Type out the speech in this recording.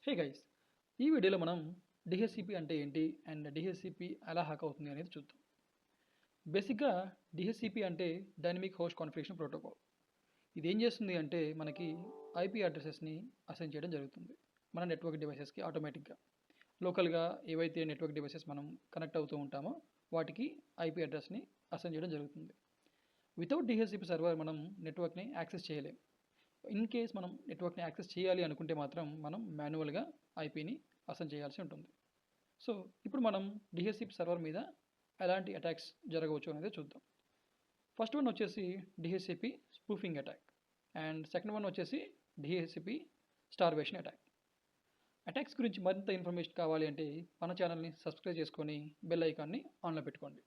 Hey guys, ఈ వీడియోలో మనం డిహెచ్సిపి అంటే ఏంటి అండ్ డిహెచ్సిపి ఎలా హ్యాక్ అవుతుంది అనేది చూద్దాం. బేసిక్గా డిహెచ్సిపి అంటే డైనమిక్ హోస్ట్ కాన్ఫిగరేషన్ ప్రోటోకాల్. ఇది ఏం చేస్తుంది అంటే మనకి ఐపీ అడ్రసెస్ని అసైన్ చేయడం జరుగుతుంది మన నెట్వర్క్ డివైసెస్కి ఆటోమేటిక్గా. లోకల్గా ఏవైతే నెట్వర్క్ డివైసెస్ మనం కనెక్ట్ అవుతూ ఉంటామో వాటికి ఐపీ అడ్రస్ని అసైన్ చేయడం జరుగుతుంది. వితౌట్ డిహెచ్సిపి సర్వర్ మనం నెట్వర్క్ని యాక్సెస్ చేయలేం. ఇన్ కేస్ మనం నెట్వర్క్ని యాక్సెస్ చేయాలి అనుకుంటే మాత్రం మనం మాన్యువల్గా ఐపీని అసైన్ చేయాల్సి ఉంటుంది. సో ఇప్పుడు మనం డిహెచ్సిపి సర్వర్ మీద ఎలాంటి అటాక్స్ జరగవచ్చు అనేది చూద్దాం. ఫస్ట్ వన్ వచ్చేసి DHCP spoofing attack and second one వచ్చేసి డిహెచ్సిపి స్టార్వేషన్ అటాక్. అటాక్స్ గురించి మరింత ఇన్ఫర్మేషన్ కావాలి అంటే మన ఛానల్ని సబ్స్క్రైబ్ చేసుకొని బెల్ ఐకాన్ని ఆన్లో పెట్టుకోండి.